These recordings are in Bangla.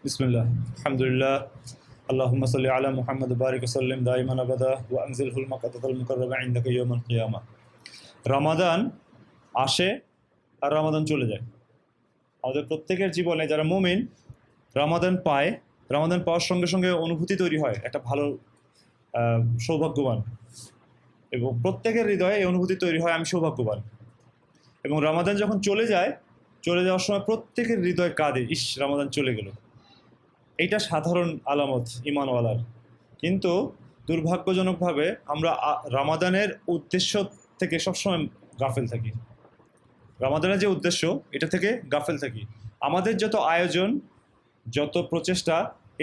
বিসমিল্লাহ, আলহামদুলিল্লাহ, আল্লাহুম্মা সাল্লি আলা মুহাম্মদ ওয়া বারিক ওয়া সাল্লিম দাইমান আবাদা ওয়া আনজিলহুল মাকাতাল মুকাররামা ইনদাকা ইয়াউমাল কিয়ামা। রমাদান আসে আর রমাদান চলে যায়। আমাদের প্রত্যেকের জীবনে যারা মুমিন রমাদান পায়, রমাদান পাওয়ার সঙ্গে সঙ্গে অনুভূতি তৈরি হয় একটা ভালো সৌভাগ্যবান, এবং প্রত্যেকের হৃদয়ে এই অনুভূতি তৈরি হয় আমি সৌভাগ্যবান। এবং রমাদান যখন চলে যায়, চলে যাওয়ার সময় প্রত্যেকের হৃদয় কাঁদে, ইস রমাদান চলে গেল। এইটা সাধারণ আলামত ঈমানওয়ালার। কিন্তু দুর্ভাগ্যজনকভাবে আমরা রমাদানের উদ্দেশ্য থেকে সবসময় গাফেল থাকি। রমাদানের যে উদ্দেশ্য এটা থেকে গাফেল থাকি। আমাদের যত আয়োজন, যত প্রচেষ্টা,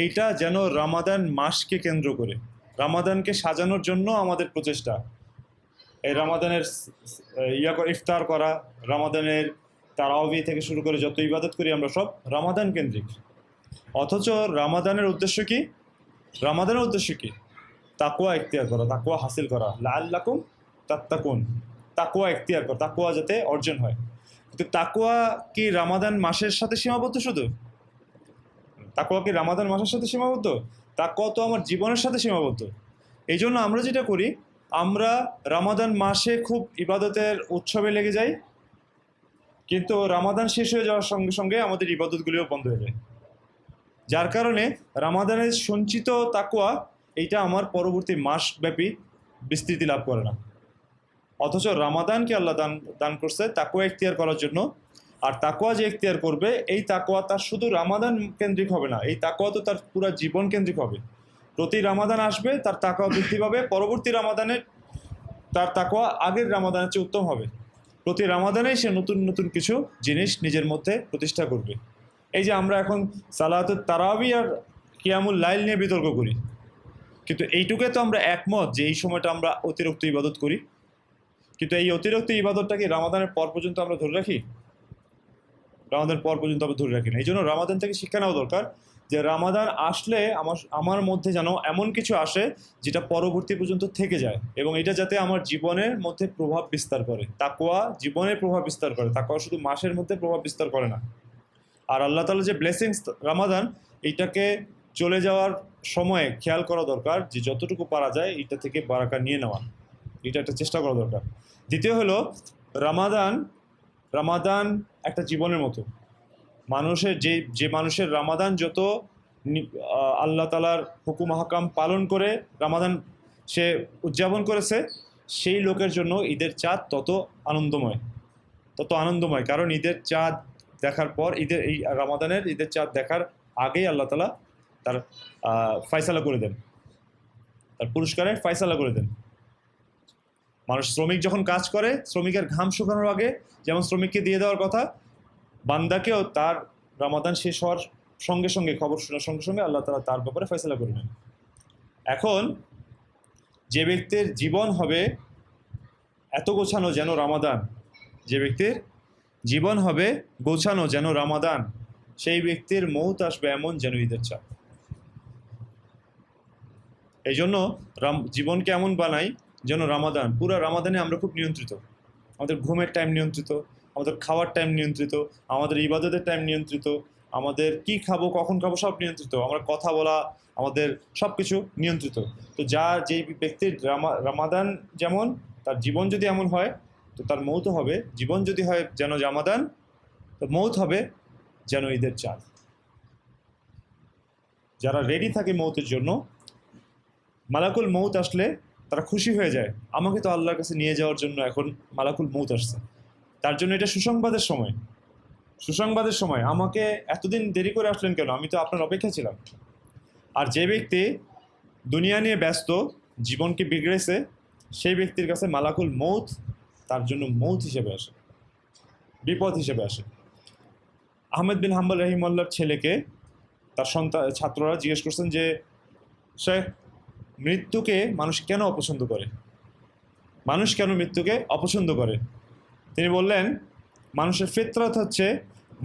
এইটা যেন রমাদান মাসকে কেন্দ্র করে, রমাদানকে সাজানোর জন্য আমাদের প্রচেষ্টা। এই রমাদানের ইফতার করা, রমাদানের তারাবি থেকে শুরু করে যত ইবাদত করি আমরা সব রমাদান কেন্দ্রিক। অথচ রমাদানের উদ্দেশ্য কি? রমাদানের উদ্দেশ্য কি? তাকওয়া ইখতিয়ার করা, তাকওয়া হাসিল করা, লাআল্লাকুম তাত্তাকুন। তাকওয়া ইখতিয়ার করা, তাকওয়া যাতে অর্জন হয়। কিন্তু তাকওয়া কি রমাদান মাসের সাথে সীমাবদ্ধ? শুধু তাকওয়া কি রমাদান মাসের সাথে সীমাবদ্ধ? তাকওয়া তো আমার জীবনের সাথে সীমাবদ্ধ। এই জন্য আমরা যেটা করি, আমরা রমাদান মাসে খুব ইবাদতের উৎসবে লেগে যাই, কিন্তু রমাদান শেষ হয়ে যাওয়ার সঙ্গে সঙ্গে আমাদের ইবাদতগুলিও বন্ধ হয়ে যায়। যার কারণে রমাদানের সঞ্চিত তাকওয়া এইটা আমার পরবর্তী মাসব্যাপী বিস্তৃতি লাভ করে না। অথচ রমাদানকে আল্লাহ দান করছে তাকওয়া ইখতিয়ার করার জন্য। আর তাকওয়া যে ইখতিয়ার করবে, এই তাকওয়া তার শুধু রমাদান কেন্দ্রিক হবে না, এই তাকওয়া তো তার পুরো জীবন কেন্দ্রিক হবে। প্রতি রমাদান আসবে, তার তাকওয়া বৃদ্ধি পাবে, পরবর্তী রমাদানে তার তাকওয়া আগের রমাদানের চেয়ে উত্তম হবে। প্রতি রমাদানেই সে নতুন নতুন কিছু জিনিস নিজের মধ্যে প্রতিষ্ঠা করবে। এই যে আমরা এখন সালাতুত তারাবি আর কিয়ামুল লাইল নিয়ে বিতর্ক করি, কিন্তু এইটুকুে তো আমরা একমত যে এই সময়টা আমরা অতিরিক্ত ইবাদত করি। কিন্তু এই অতিরিক্ত ইবাদতটাকে রমাদানের পর পর্যন্ত আমরা ধরে রাখি? রমাদানের পর পর্যন্ত আমরা ধরে রাখি না। এই জন্য রমাদান থেকে শিক্ষা নেওয়া দরকার যে রমাদান আসলে আমার মধ্যে যেন এমন কিছু আসে যেটা পরবর্তী পর্যন্ত থেকে যায়, এবং এটা যাতে আমার জীবনের মধ্যে প্রভাব বিস্তার করে। তাকওয়া জীবনে প্রভাব বিস্তার করে, তাকওয়া শুধু মাসের মধ্যে প্রভাব বিস্তার করে না। আর আল্লাহ তাআলা যে ব্লেসিংস রমাদান, এইটাকে চলে যাওয়ার সময়ে খেয়াল করা দরকার যে যতটুকু পারা যায় এটা থেকে বারাকা নিয়ে নেওয়া, এটা একটা চেষ্টা করা দরকার। দ্বিতীয় হলো রমাদান একটা জীবনের মতো। মানুষের যে মানুষের রমাদান যত আল্লাহ তাআলার হুকুম হাকাম পালন করে রমাদান সে উদযাপন করেছে, সেই লোকের জন্য ঈদের চাঁদ তত আনন্দময়। কারণ ঈদের চাঁদ দেখার পর, এই রমাদানের ঈদের চাঁদ দেখার আগেই আল্লাহ তাআলা তার ফয়সালা করে দেন, তার পুরস্কারের ফয়সালা করে দেন। মানুষ শ্রমিক যখন কাজ করে, শ্রমিকের ঘাম শুকানোর আগে যেমন শ্রমিককে দিয়ে দেওয়ার কথা, বান্দাকেও তার রমাদান শেষ হওয়ার সঙ্গে সঙ্গে, খবর শোনার সঙ্গে সঙ্গে আল্লাহ তাআলা তার ব্যাপারে ফয়সালা করে নেন। এখন যে ব্যক্তির জীবন হবে এত গোছানো যেন রমাদান, যে ব্যক্তির জীবন হবে গোছানো যেন রমাদান, সেই ব্যক্তির মৌত আসবে এমন যেন ঈদের চাঁদ। এই জন্য জীবনকে এমন বানাই যেন রমাদান, পুরো রমাদানে আমরা খুব নিয়ন্ত্রিত। আমাদের ঘুমের টাইম নিয়ন্ত্রিত, আমাদের খাওয়ার টাইম নিয়ন্ত্রিত, আমাদের ইবাদতের টাইম নিয়ন্ত্রিত, আমাদের কি খাবো কখন খাবো সব নিয়ন্ত্রিত, আমরা কথা বলা, আমাদের সব কিছু নিয়ন্ত্রিত। তো যেই ব্যক্তির রমাদান যেমন, তার জীবন যদি এমন হয়, তো তার মৌত হবে, জীবন যদি হয় যেন রমাদান, তো মৌত হবে যেন ঈদের চাঁদ। যারা রেডি থাকে মৌতের জন্য, মালাকুল মৌত আসলে তারা খুশি হয়ে যায়, আমাকে তো আল্লাহর কাছে নিয়ে যাওয়ার জন্য এখন মালাকুল মৌত আসছে। তার জন্য এটা সুসংবাদের সময়, আমাকে এতদিন দেরি করে আসলেন কেন, আমি তো আপনার অপেক্ষা ছিলাম। আর যে ব্যক্তি দুনিয়া নিয়ে ব্যস্ত, জীবনকে বিগড়েছে, সেই ব্যক্তির কাছে মালাকুল মৌত তার জন্য মৌত হিসেবে আসে, বিপদ হিসেবে আসে। আহমেদ বিন হাম্বল রহিমাল্লাহর ছেলেকে তার ছাত্ররা জিজ্ঞেস করছেন যে, শেখ, মৃত্যুকে মানুষ কেন অপছন্দ করে? মানুষ কেন মৃত্যুকে অপছন্দ করে? তিনি বললেন, মানুষের ফিতরত হচ্ছে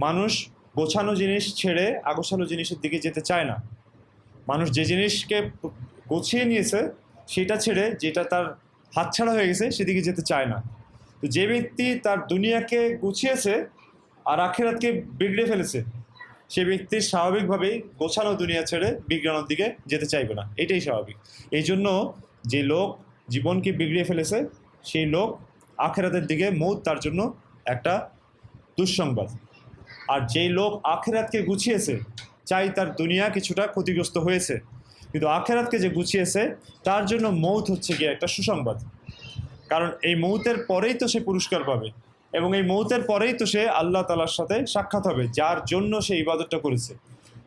মানুষ গোছানো জিনিস ছেড়ে আগোছালো জিনিসের দিকে যেতে চায় না। মানুষ যে জিনিসকে গোছিয়ে নিয়েছে সেটা ছেড়ে যেটা তার হাতছাড়া হয়ে গেছে সেদিকে যেতে চায় না। তো যে ব্যক্তি তার দুনিয়াকে গুছিয়েছে আর আখিরাতকে বিগড়ে ফেলেছে, সে ব্যক্তি স্বাভাবিকভাবেই গোছানো দুনিয়া ছেড়ে বিজ্ঞানের দিকে যেতে চাইবে না, এটাই স্বাভাবিক। এই জন্য যে লোক জীবনকে বিগড়িয়ে ফেলেছে সেই লোক আখেরাতের দিকে মৌত তার জন্য একটা দুঃসংবাদ। আর যেই লোক আখেরাতকে গুছিয়েছে, চাই তার দুনিয়া কিছুটা ক্ষতিগ্রস্ত হয়েছে, কিন্তু আখেরাতকে যে গুছিয়েছে তার জন্য মৌত হচ্ছে গিয়ে একটা সুসংবাদ। কারণ এই মৌতের পরেই তো সে পুরস্কার পাবে, এবং এই মৌতের পরেই তো সে আল্লাহ তাআলার সাথে সাক্ষাৎ হবে, যার জন্য সে ইবাদতটা করেছে।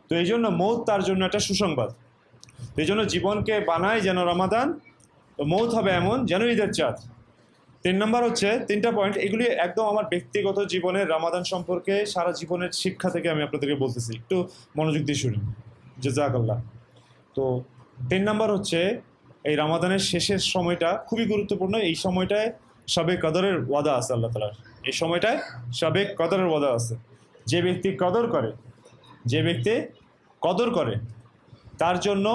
তো এই জন্য মৌত তার জন্য একটা সুসংবাদ। এই জন্য জীবনকে বানায় যেন রমাদান, তো মৌত হবে এমন যেন ঈদের চাঁদ। 3 নম্বর হচ্ছে 3টা পয়েন্ট, এগুলি একদম আমার ব্যক্তিগত জীবনের রমাদান সম্পর্কে সারা জীবনের শিক্ষা থেকে আমি আপনাদেরকে বলতেছি, একটু মনোযোগ দিয়ে শুনুন, জাযাকাল্লাহ। তো 3 নম্বর হচ্ছে এই রমাদানের শেষের সময়টা খুবই গুরুত্বপূর্ণ। এই সময়টায় শবে কদরের ওয়াদা আছে আল্লাহ তাআলার, এই সময়টায় শবে কদরের ওয়াদা আছে। যে ব্যক্তি কদর করে, যে ব্যক্তি কদর করে তার জন্য,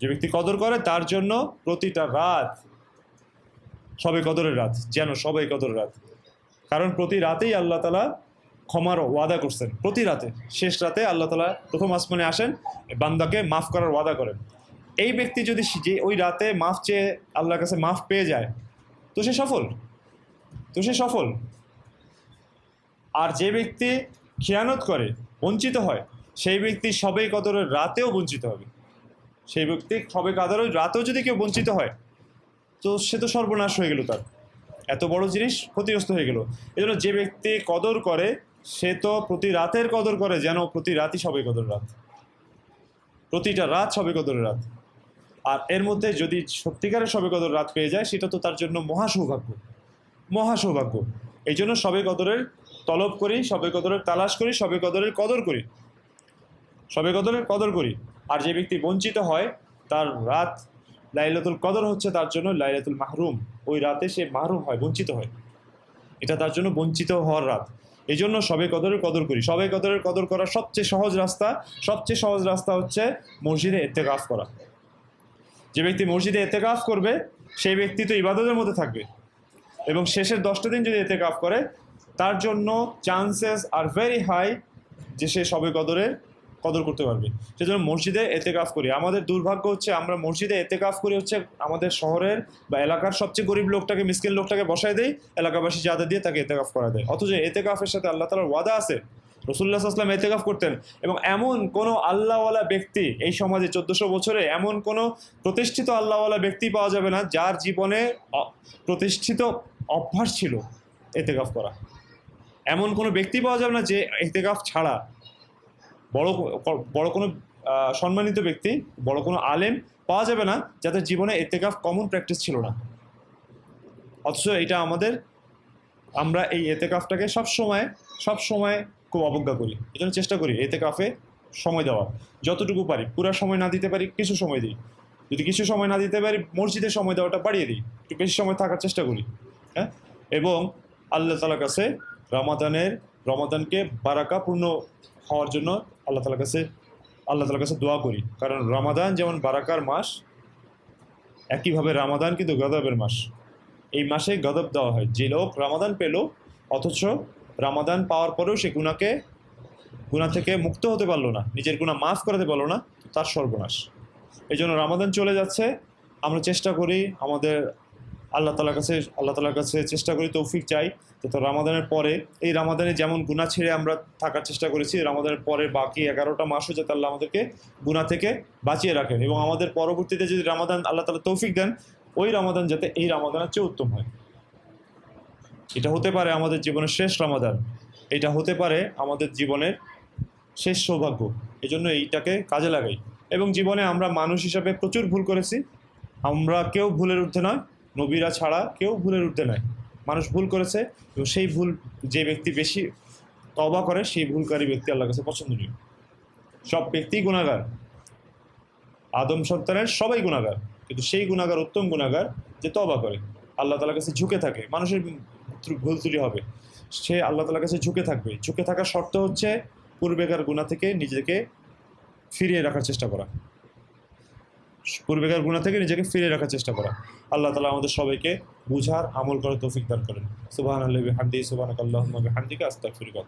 যে ব্যক্তি কদর করে তার জন্য প্রতিটা রাত শবে কদরের রাত, যেন শবে কদরের রাত। কারণ প্রতি রাতেই আল্লাহ তাআলা ক্ষমার ওয়াদা করছেন, প্রতি রাতে। শেষ রাতে আল্লাহ তাআলা প্রথম আসমানে আসেন, বান্দাকে মাফ করার ওয়াদা করেন। এই ব্যক্তি যদি যে ওই রাতে মাফ চেয়ে আল্লাহর কাছে মাফ পেয়ে যায় তো সে সফল, তো সে সফল। আর যে ব্যক্তি খিয়ানত করে, বঞ্চিত হয়, সেই ব্যক্তি শবে কদরের রাতেও বঞ্চিত হবে। সেই ব্যক্তি শবে কদরের রাতেও যদি কেউ বঞ্চিত হয় তো সে তো সর্বনাশ হয়ে গেল, তার এত বড় জিনিস ক্ষতিগ্রস্ত হয়ে গেল। এই জন্য যে ব্যক্তি কদর করে সে তো প্রতি রাতের কদর করে, যেন প্রতি রাতই শবে কদর রাত, প্রতিটা রাত শবে কদরের রাত। আর এর মধ্যে যদি সত্যিকারের শবে কদর রাত পেয়ে যায় সেটা তো তার জন্য মহা সৌভাগ্য, মহা সৌভাগ্য। এই জন্য শবে কদরের তলব করি, শবে কদরের তালাশ করি, শবে কদরের কদর করি, শবে কদরের কদর করি। আর যে ব্যক্তি বঞ্চিত হয় তার রাত লাইলাতুল কদর হচ্ছে তার জন্য লাইলাতুল মাহরুম, ওই রাতে সে মাহরুম হয়, বঞ্চিত হয়, এটা তার জন্য বঞ্চিত হওয়ার রাত। এই জন্য শবে কদরের কদর করি। শবে কদরের কদর করার সবচেয়ে সহজ রাস্তা, সবচেয়ে সহজ রাস্তা হচ্ছে মসজিদে ইতিকাফ করা। যে ব্যক্তি মসজিদে ইতিকাফ করবে সেই ব্যক্তি তো ইবাদতের মধ্যে থাকবে, এবং শেষের 10টা দিন যদি ইতিকাফ করে তার জন্য চান্সেস আর ভেরি হাই যে সে শবে কদরের কদর করতে পারবে। সেজন্য মসজিদে ইতিকাফ করি। আমাদের দুর্ভাগ্য হচ্ছে আমরা মসজিদে ইতিকাফ করি হচ্ছে আমাদের শহরের বা এলাকার সবচেয়ে গরিব লোকটাকে, মিসকিন লোকটাকে বসায় দেয়, এলাকাবাসী যাদের দিয়ে তাকে ইতিকাফ করা দেয়। অথচ ইতিকাফের সাথে আল্লাহ তাআলার ওয়াদা আছে, রাসূলুল্লাহ সাল্লাল্লাহু আলাইহি ওয়াসাল্লাম ইতিকাফ করতেন। এবং এমন কোনো আল্লাহওয়ালা ব্যক্তি এই সমাজে 1400 বছরে এমন কোনো প্রতিষ্ঠিত আল্লাহওয়ালা ব্যক্তি পাওয়া যাবে না যার জীবনে প্রতিষ্ঠিত অভ্যাস ছিল ইতিকাফ করা। এমন কোনো ব্যক্তি পাওয়া যাবে না যে ইতিকাফ ছাড়া, বড় বড় কোনো সম্মানিত ব্যক্তি, বড় কোনো আলেম পাওয়া যাবে না যাদের জীবনে ইতিকাফ কমন প্র্যাকটিস ছিল না। অথচ এটা আমাদের, আমরা এই ইতিকাফটাকে সবসময় খুব অবজ্ঞা করি। এই জন্য চেষ্টা করি ইতিকাফে সময় দেওয়া, যতটুকু পারি। পুরো সময় না দিতে পারি, কিছু সময় দিই। যদি কিছু সময় না দিতে পারি মসজিদে সময় দেওয়াটা বাড়িয়ে দিই, একটু বেশি সময় থাকার চেষ্টা করি। হ্যাঁ, এবং আল্লাহ তাআলার কাছে রমাদানকে বারাকাপূর্ণ হওয়ার জন্য আল্লাহ তাআলার কাছে দোয়া করি। কারণ রমাদান যেমন বারাকার মাস, একইভাবে রমাদান কিন্তু গজবের মাস। এই মাসে গজব দেওয়া হয়। যে লোক রমাদান পেল অথচ রমাদান পাওয়ার পরেও সে গুনাহ থেকে মুক্ত হতে পারলো না, নিজের গুনাহ মাফ করাতে পারলো না, তার সর্বনাশ। এই জন্য রমাদান চলে যাচ্ছে, আমরা চেষ্টা করি আমাদের আল্লাহ তাআলার কাছে চেষ্টা করি, তৌফিক চাই যাতে রমাদানের পরে, এই রমাদানে যেমন গুনাহ ছেড়ে আমরা থাকার চেষ্টা করেছি, রমাদানের পরে বাকি 11টা মাসও যাতে আল্লাহ আমাদেরকে গুনাহ থেকে বাঁচিয়ে রাখেন, এবং আমাদের পরবর্তীতে যদি রমাদান আল্লাহ তাআলা তৌফিক দেন, ওই রমাদান যাতে এই রমাদানের চেয়ে উত্তম হয়। এটা হতে পারে আমাদের জীবনের শেষ রমাদান, এটা হতে পারে আমাদের জীবনের শেষ সৌভাগ্য। এই জন্য এইটাকে কাজে লাগাই। এবং জীবনে আমরা মানুষ হিসাবে প্রচুর ভুল করেছি, আমরা কেউ ভুলের ঊর্ধ্বে নয়, নবীরা ছাড়া কেউ ভুলের ঊর্ধ্বে নয়। মানুষ ভুল করেছে, এবং সেই ভুল যে ব্যক্তি বেশি তওবা করে সেই ভুলকারী ব্যক্তি আল্লাহর কাছে পছন্দনীয়। সব ব্যক্তি গুনাহগার, আদম সন্তানের সবাই গুনাহগার, কিন্তু সেই গুনাহগার উত্তম গুনাহগার যে তওবা করে, আল্লাহ তাআলার কাছে ঝুঁকে থাকে। মানুষের ভুল ত্রুটি হবে, সে আল্লাহ তাআলার কাছে ঝুঁকে থাকবে। ঝুঁকে থাকার শর্ত হচ্ছে পূর্বেকার গুনাহ থেকে নিজেকে ফিরিয়ে রাখার চেষ্টা করা, পূর্বেকার গুনাহ থেকে নিজেকে ফিরিয়ে রাখার চেষ্টা করা। আল্লাহ তাআলা আমাদের সবাইকে বুঝার, আমল করার তৌফিক দান করেন। সুবহানাল্লাহি ওয়া বিহামদিহি, সুবহানাকাল্লাহুম্মা ওয়া বিহামদিকা, আস্তাগফিরুকা।